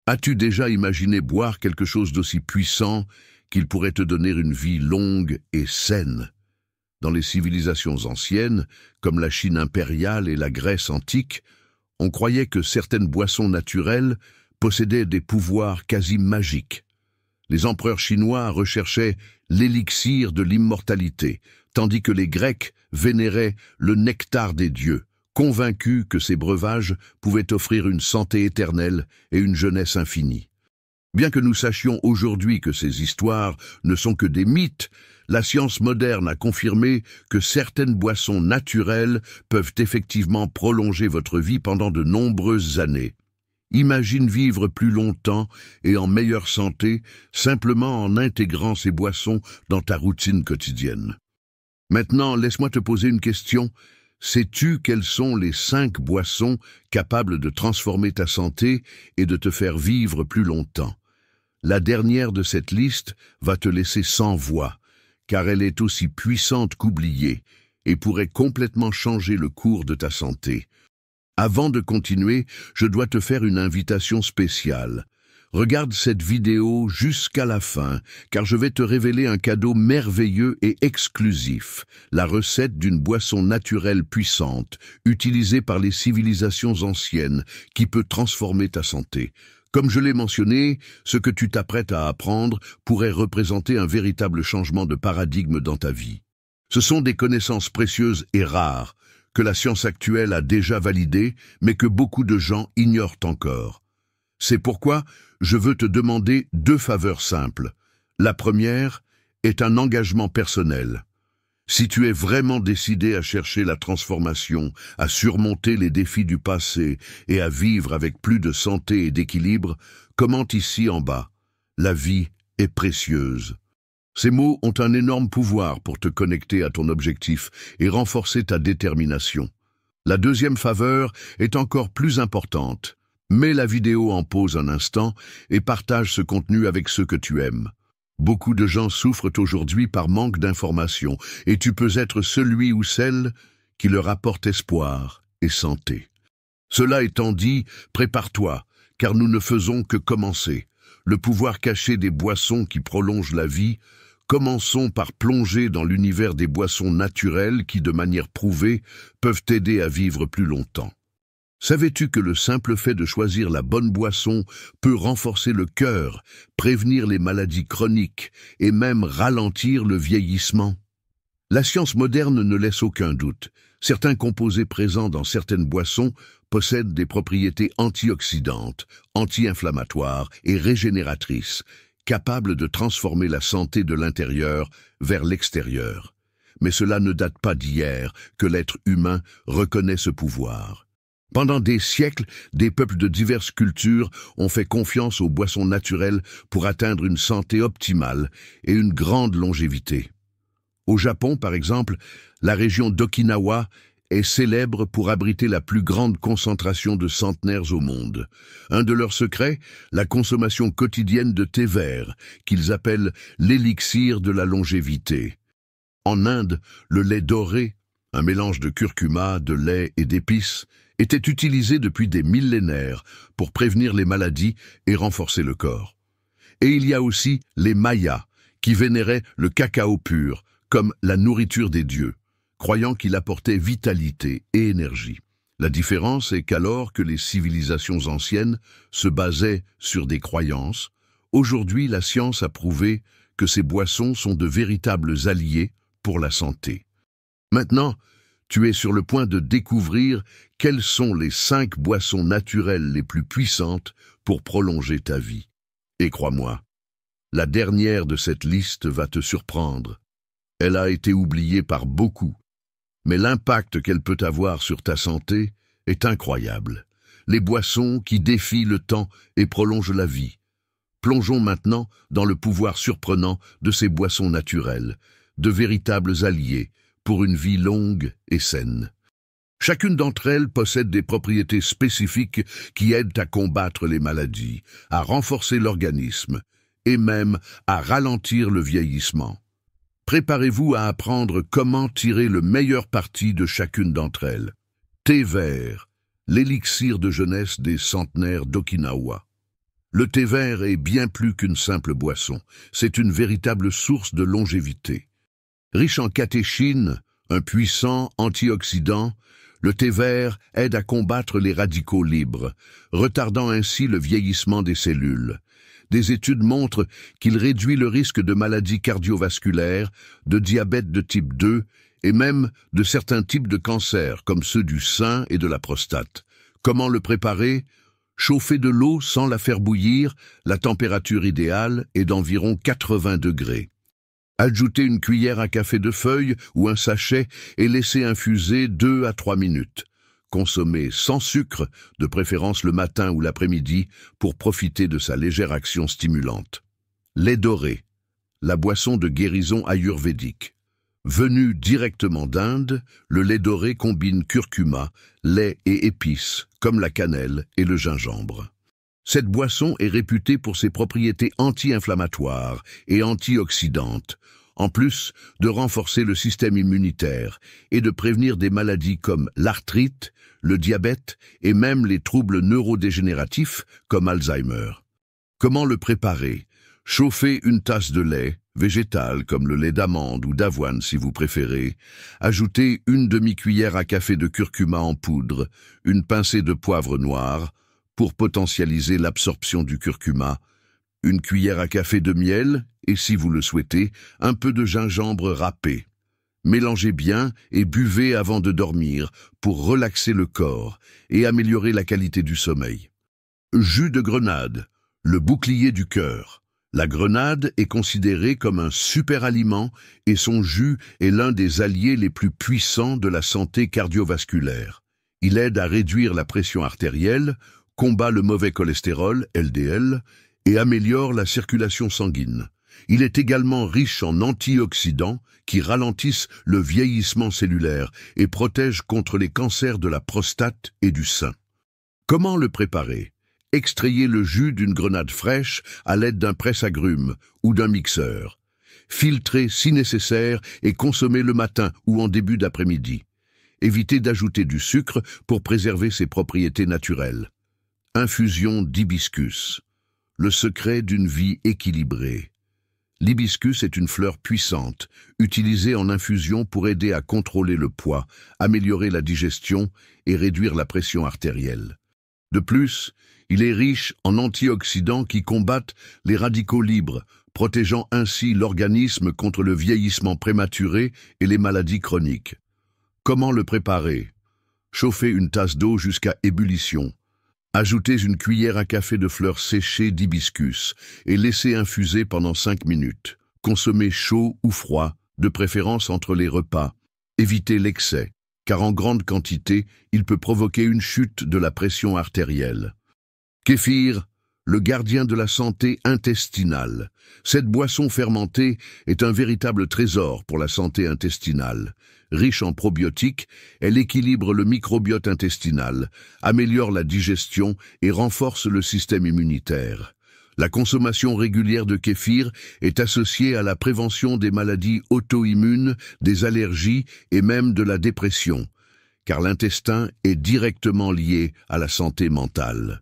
As-tu déjà imaginé boire quelque chose d'aussi puissant qu'il pourrait te donner une vie longue et saine? Dans les civilisations anciennes, comme la Chine impériale et la Grèce antique, on croyait que certaines boissons naturelles possédaient des pouvoirs quasi magiques. Les empereurs chinois recherchaient l'élixir de l'immortalité, tandis que les Grecs vénéraient le nectar des dieux, convaincus que ces breuvages pouvaient offrir une santé éternelle et une jeunesse infinie. Bien que nous sachions aujourd'hui que ces histoires ne sont que des mythes, la science moderne a confirmé que certaines boissons naturelles peuvent effectivement prolonger votre vie pendant de nombreuses années. Imagine vivre plus longtemps et en meilleure santé simplement en intégrant ces boissons dans ta routine quotidienne. Maintenant, laisse-moi te poser une question. Sais-tu quelles sont les 5 boissons capables de transformer ta santé et de te faire vivre plus longtemps? La dernière de cette liste va te laisser sans voix, car elle est aussi puissante qu'oubliée et pourrait complètement changer le cours de ta santé. Avant de continuer, je dois te faire une invitation spéciale. Regarde cette vidéo jusqu'à la fin, car je vais te révéler un cadeau merveilleux et exclusif, la recette d'une boisson naturelle puissante, utilisée par les civilisations anciennes, qui peut transformer ta santé. Comme je l'ai mentionné, ce que tu t'apprêtes à apprendre pourrait représenter un véritable changement de paradigme dans ta vie. Ce sont des connaissances précieuses et rares, que la science actuelle a déjà validées, mais que beaucoup de gens ignorent encore. C'est pourquoi je veux te demander 2 faveurs simples. La première est un engagement personnel. Si tu es vraiment décidé à chercher la transformation, à surmonter les défis du passé et à vivre avec plus de santé et d'équilibre, commente ici en bas. La vie est précieuse. Ces mots ont un énorme pouvoir pour te connecter à ton objectif et renforcer ta détermination. La deuxième faveur est encore plus importante. Mets la vidéo en pause un instant et partage ce contenu avec ceux que tu aimes. Beaucoup de gens souffrent aujourd'hui par manque d'informations et tu peux être celui ou celle qui leur apporte espoir et santé. Cela étant dit, prépare-toi, car nous ne faisons que commencer. Le pouvoir caché des boissons qui prolongent la vie. Commençons par plonger dans l'univers des boissons naturelles qui, de manière prouvée, peuvent t'aider à vivre plus longtemps. Savais-tu que le simple fait de choisir la bonne boisson peut renforcer le cœur, prévenir les maladies chroniques et même ralentir le vieillissement? La science moderne ne laisse aucun doute. Certains composés présents dans certaines boissons possèdent des propriétés antioxydantes, anti-inflammatoires et régénératrices, capables de transformer la santé de l'intérieur vers l'extérieur. Mais cela ne date pas d'hier que l'être humain reconnaît ce pouvoir. Pendant des siècles, des peuples de diverses cultures ont fait confiance aux boissons naturelles pour atteindre une santé optimale et une grande longévité. Au Japon, par exemple, la région d'Okinawa est célèbre pour abriter la plus grande concentration de centenaires au monde. Un de leurs secrets, la consommation quotidienne de thé vert, qu'ils appellent l'élixir de la longévité. En Inde, le lait doré, un mélange de curcuma, de lait et d'épices, était utilisé depuis des millénaires pour prévenir les maladies et renforcer le corps. Et il y a aussi les Mayas, qui vénéraient le cacao pur comme la nourriture des dieux, croyant qu'il apportait vitalité et énergie. La différence est qu'alors que les civilisations anciennes se basaient sur des croyances, aujourd'hui la science a prouvé que ces boissons sont de véritables alliés pour la santé. Maintenant, tu es sur le point de découvrir quelles sont les 5 boissons naturelles les plus puissantes pour prolonger ta vie. Et crois-moi, la dernière de cette liste va te surprendre. Elle a été oubliée par beaucoup, mais l'impact qu'elle peut avoir sur ta santé est incroyable. Les boissons qui défient le temps et prolongent la vie. Plongeons maintenant dans le pouvoir surprenant de ces boissons naturelles, de véritables alliés pour une vie longue et saine. Chacune d'entre elles possède des propriétés spécifiques qui aident à combattre les maladies, à renforcer l'organisme et même à ralentir le vieillissement. Préparez-vous à apprendre comment tirer le meilleur parti de chacune d'entre elles. Thé vert, l'élixir de jeunesse des centenaires d'Okinawa. Le thé vert est bien plus qu'une simple boisson, c'est une véritable source de longévité. Riche en catéchine, un puissant antioxydant, le thé vert aide à combattre les radicaux libres, retardant ainsi le vieillissement des cellules. Des études montrent qu'il réduit le risque de maladies cardiovasculaires, de diabète de type 2 et même de certains types de cancers comme ceux du sein et de la prostate. Comment le préparer? Chauffer de l'eau sans la faire bouillir, la température idéale est d'environ 80 degrés. Ajoutez une cuillère à café de feuilles ou un sachet et laissez infuser 2 à 3 minutes. Consommez sans sucre, de préférence le matin ou l'après-midi, pour profiter de sa légère action stimulante. Lait doré, la boisson de guérison ayurvédique. Venu directement d'Inde, le lait doré combine curcuma, lait et épices, comme la cannelle et le gingembre. Cette boisson est réputée pour ses propriétés anti-inflammatoires et antioxydantes, en plus de renforcer le système immunitaire et de prévenir des maladies comme l'arthrite, le diabète et même les troubles neurodégénératifs comme Alzheimer. Comment le préparer? Chauffez une tasse de lait, végétal comme le lait d'amande ou d'avoine si vous préférez. Ajoutez une demi-cuillère à café de curcuma en poudre, une pincée de poivre noir, pour potentialiser l'absorption du curcuma, une cuillère à café de miel et, si vous le souhaitez, un peu de gingembre râpé. Mélangez bien et buvez avant de dormir pour relaxer le corps et améliorer la qualité du sommeil. Jus de grenade, le bouclier du cœur. La grenade est considérée comme un super aliment et son jus est l'un des alliés les plus puissants de la santé cardiovasculaire. Il aide à réduire la pression artérielle, combat le mauvais cholestérol, LDL, et améliore la circulation sanguine. Il est également riche en antioxydants qui ralentissent le vieillissement cellulaire et protègent contre les cancers de la prostate et du sein. Comment le préparer? Extrayez le jus d'une grenade fraîche à l'aide d'un presse-agrumes ou d'un mixeur. Filtrez si nécessaire et consommez le matin ou en début d'après-midi. Évitez d'ajouter du sucre pour préserver ses propriétés naturelles. Infusion d'hibiscus. Le secret d'une vie équilibrée. L'hibiscus est une fleur puissante, utilisée en infusion pour aider à contrôler le poids, améliorer la digestion et réduire la pression artérielle. De plus, il est riche en antioxydants qui combattent les radicaux libres, protégeant ainsi l'organisme contre le vieillissement prématuré et les maladies chroniques. Comment le préparer? Chauffez une tasse d'eau jusqu'à ébullition. Ajoutez une cuillère à café de fleurs séchées d'hibiscus et laissez infuser pendant 5 minutes. Consommez chaud ou froid, de préférence entre les repas. Évitez l'excès, car en grande quantité, il peut provoquer une chute de la pression artérielle. Kéfir, le gardien de la santé intestinale. Cette boisson fermentée est un véritable trésor pour la santé intestinale. Riche en probiotiques, elle équilibre le microbiote intestinal, améliore la digestion et renforce le système immunitaire. La consommation régulière de kéfir est associée à la prévention des maladies auto-immunes, des allergies et même de la dépression, car l'intestin est directement lié à la santé mentale.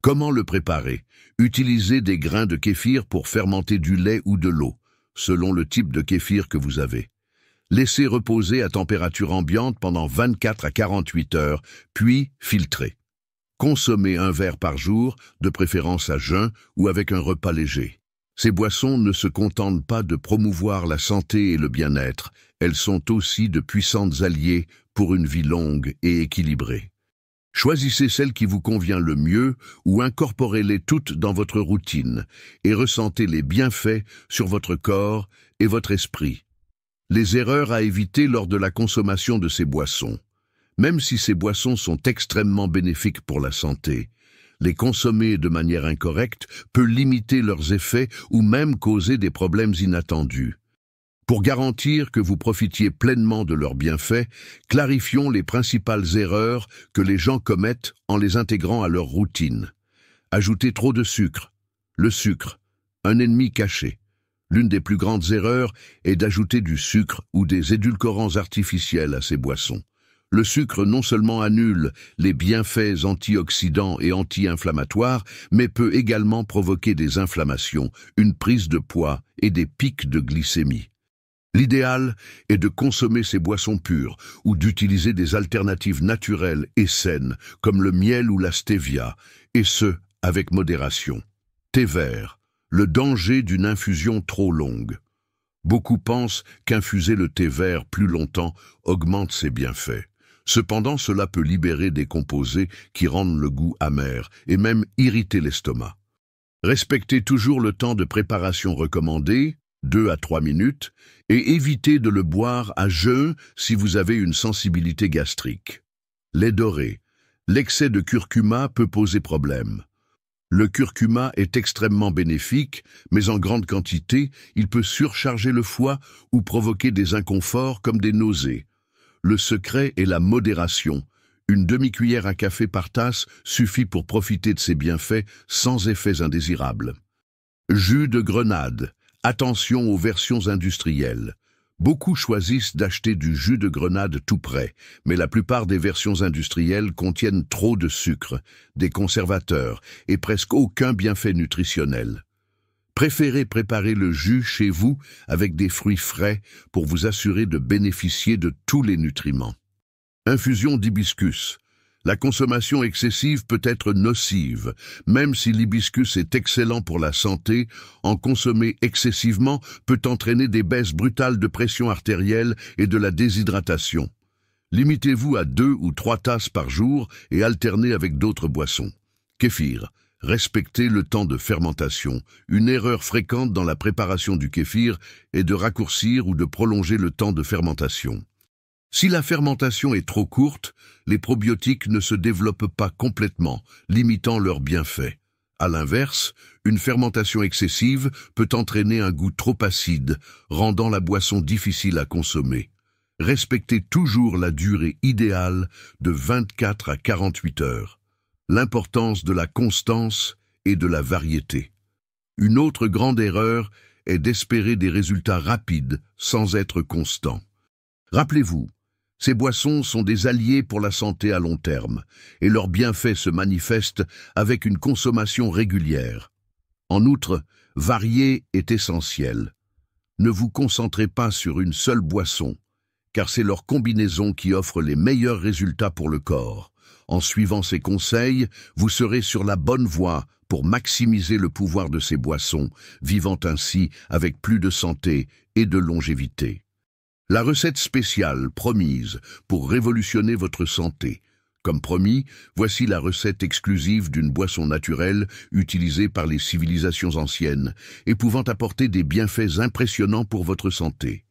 Comment le préparer? Utilisez des grains de kéfir pour fermenter du lait ou de l'eau, selon le type de kéfir que vous avez. Laissez reposer à température ambiante pendant 24 à 48 heures, puis filtrez. Consommez un verre par jour, de préférence à jeun ou avec un repas léger. Ces boissons ne se contentent pas de promouvoir la santé et le bien-être, elles sont aussi de puissantes alliées pour une vie longue et équilibrée. Choisissez celle qui vous convient le mieux ou incorporez-les toutes dans votre routine et ressentez les bienfaits sur votre corps et votre esprit. Les erreurs à éviter lors de la consommation de ces boissons. Même si ces boissons sont extrêmement bénéfiques pour la santé, les consommer de manière incorrecte peut limiter leurs effets ou même causer des problèmes inattendus. Pour garantir que vous profitiez pleinement de leurs bienfaits, clarifions les principales erreurs que les gens commettent en les intégrant à leur routine. Ajoutez trop de sucre. Le sucre, un ennemi caché. L'une des plus grandes erreurs est d'ajouter du sucre ou des édulcorants artificiels à ces boissons. Le sucre non seulement annule les bienfaits antioxydants et anti-inflammatoires, mais peut également provoquer des inflammations, une prise de poids et des pics de glycémie. L'idéal est de consommer ces boissons pures ou d'utiliser des alternatives naturelles et saines, comme le miel ou la stevia, et ce, avec modération. Thé vert, le danger d'une infusion trop longue. Beaucoup pensent qu'infuser le thé vert plus longtemps augmente ses bienfaits. Cependant, cela peut libérer des composés qui rendent le goût amer et même irriter l'estomac. Respectez toujours le temps de préparation recommandé, 2 à 3 minutes, et évitez de le boire à jeun si vous avez une sensibilité gastrique. Lait doré. L'excès de curcuma peut poser problème. Le curcuma est extrêmement bénéfique, mais en grande quantité, il peut surcharger le foie ou provoquer des inconforts comme des nausées. Le secret est la modération. Une demi-cuillère à café par tasse suffit pour profiter de ses bienfaits sans effets indésirables. Jus de grenade. Attention aux versions industrielles. Beaucoup choisissent d'acheter du jus de grenade tout prêt, mais la plupart des versions industrielles contiennent trop de sucre, des conservateurs et presque aucun bienfait nutritionnel. Préférez préparer le jus chez vous avec des fruits frais pour vous assurer de bénéficier de tous les nutriments. Infusion d'hibiscus. La consommation excessive peut être nocive. Même si l'hibiscus est excellent pour la santé, en consommer excessivement peut entraîner des baisses brutales de pression artérielle et de la déshydratation. Limitez-vous à 2 ou 3 tasses par jour et alternez avec d'autres boissons. Kéfir. Respectez le temps de fermentation. Une erreur fréquente dans la préparation du kéfir est de raccourcir ou de prolonger le temps de fermentation. Si la fermentation est trop courte, les probiotiques ne se développent pas complètement, limitant leurs bienfaits. À l'inverse, une fermentation excessive peut entraîner un goût trop acide, rendant la boisson difficile à consommer. Respectez toujours la durée idéale de 24 à 48 heures. L'importance de la constance et de la variété. Une autre grande erreur est d'espérer des résultats rapides sans être constant. Rappelez-vous, ces boissons sont des alliés pour la santé à long terme, et leurs bienfaits se manifestent avec une consommation régulière. En outre, varier est essentiel. Ne vous concentrez pas sur une seule boisson, car c'est leur combinaison qui offre les meilleurs résultats pour le corps. En suivant ces conseils, vous serez sur la bonne voie pour maximiser le pouvoir de ces boissons, vivant ainsi avec plus de santé et de longévité. La recette spéciale promise pour révolutionner votre santé. Comme promis, voici la recette exclusive d'une boisson naturelle utilisée par les civilisations anciennes et pouvant apporter des bienfaits impressionnants pour votre santé.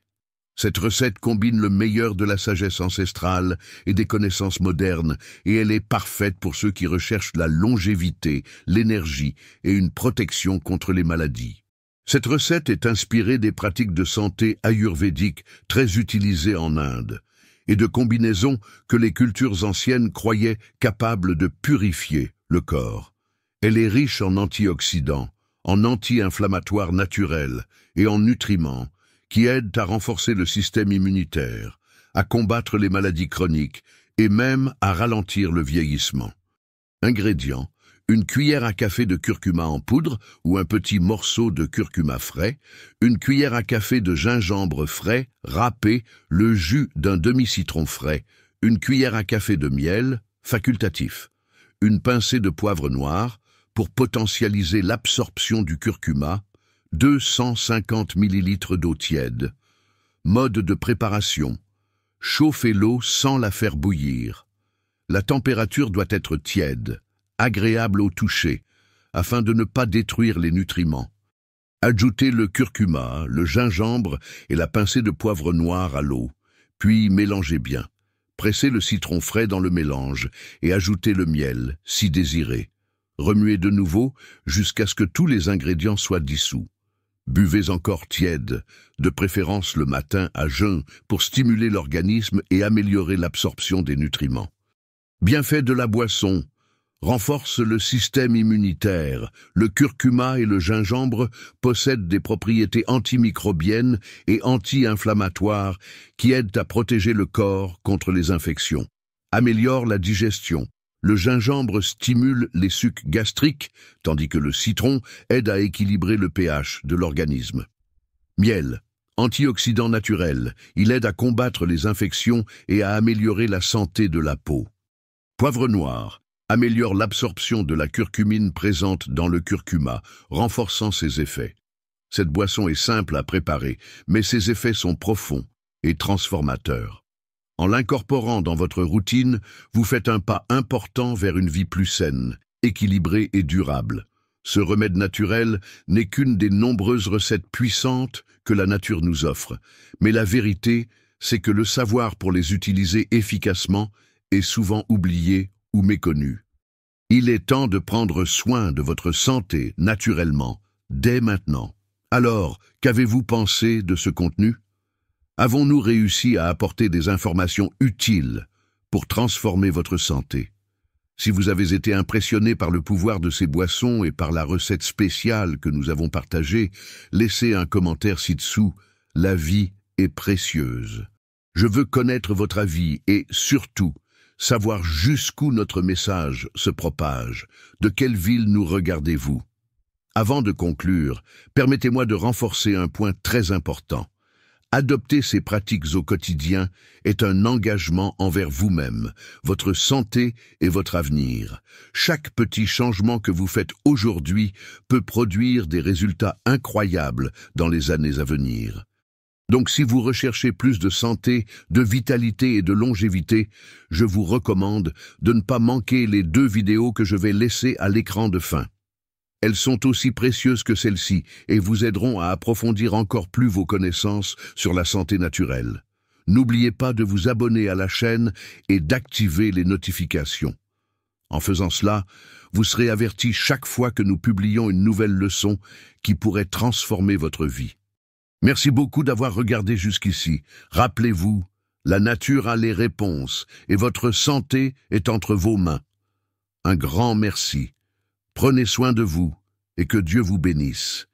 Cette recette combine le meilleur de la sagesse ancestrale et des connaissances modernes, et elle est parfaite pour ceux qui recherchent la longévité, l'énergie et une protection contre les maladies. Cette recette est inspirée des pratiques de santé ayurvédiques très utilisées en Inde, et de combinaisons que les cultures anciennes croyaient capables de purifier le corps. Elle est riche en antioxydants, en anti-inflammatoires naturels et en nutriments, qui aident à renforcer le système immunitaire, à combattre les maladies chroniques et même à ralentir le vieillissement. Ingrédients: une cuillère à café de curcuma en poudre ou un petit morceau de curcuma frais, une cuillère à café de gingembre frais, râpé, le jus d'un demi-citron frais, une cuillère à café de miel, facultatif, une pincée de poivre noir pour potentialiser l'absorption du curcuma, 250 ml d'eau tiède. Mode de préparation: chauffez l'eau sans la faire bouillir. La température doit être tiède, agréable au toucher, afin de ne pas détruire les nutriments. Ajoutez le curcuma, le gingembre et la pincée de poivre noir à l'eau, puis mélangez bien. Pressez le citron frais dans le mélange et ajoutez le miel, si désiré. Remuez de nouveau jusqu'à ce que tous les ingrédients soient dissous. Buvez encore tiède, de préférence le matin à jeun, pour stimuler l'organisme et améliorer l'absorption des nutriments. Bienfait de la boisson: renforce le système immunitaire. Le curcuma et le gingembre possèdent des propriétés antimicrobiennes et anti-inflammatoires qui aident à protéger le corps contre les infections. Améliore la digestion. Le gingembre stimule les sucs gastriques, tandis que le citron aide à équilibrer le pH de l'organisme. Miel. Antioxydant naturel, il aide à combattre les infections et à améliorer la santé de la peau. Poivre noir améliore l'absorption de la curcumine présente dans le curcuma, renforçant ses effets. Cette boisson est simple à préparer, mais ses effets sont profonds et transformateurs. En l'incorporant dans votre routine, vous faites un pas important vers une vie plus saine, équilibrée et durable. Ce remède naturel n'est qu'une des nombreuses recettes puissantes que la nature nous offre, mais la vérité, c'est que le savoir pour les utiliser efficacement est souvent oublié ou méconnu. Il est temps de prendre soin de votre santé naturellement, dès maintenant. Alors, qu'avez-vous pensé de ce contenu? Avons-nous réussi à apporter des informations utiles pour transformer votre santé? Si vous avez été impressionné par le pouvoir de ces boissons et par la recette spéciale que nous avons partagée, laissez un commentaire ci-dessous. La vie est précieuse. Je veux connaître votre avis et, surtout, savoir jusqu'où notre message se propage. De quelle ville nous regardez-vous? Avant de conclure, permettez-moi de renforcer un point très important. Adopter ces pratiques au quotidien est un engagement envers vous-même, votre santé et votre avenir. Chaque petit changement que vous faites aujourd'hui peut produire des résultats incroyables dans les années à venir. Donc si vous recherchez plus de santé, de vitalité et de longévité, je vous recommande de ne pas manquer les 2 vidéos que je vais laisser à l'écran de fin. Elles sont aussi précieuses que celles-ci et vous aideront à approfondir encore plus vos connaissances sur la santé naturelle. N'oubliez pas de vous abonner à la chaîne et d'activer les notifications. En faisant cela, vous serez averti chaque fois que nous publions une nouvelle leçon qui pourrait transformer votre vie. Merci beaucoup d'avoir regardé jusqu'ici. Rappelez-vous, la nature a les réponses et votre santé est entre vos mains. Un grand merci. Prenez soin de vous et que Dieu vous bénisse.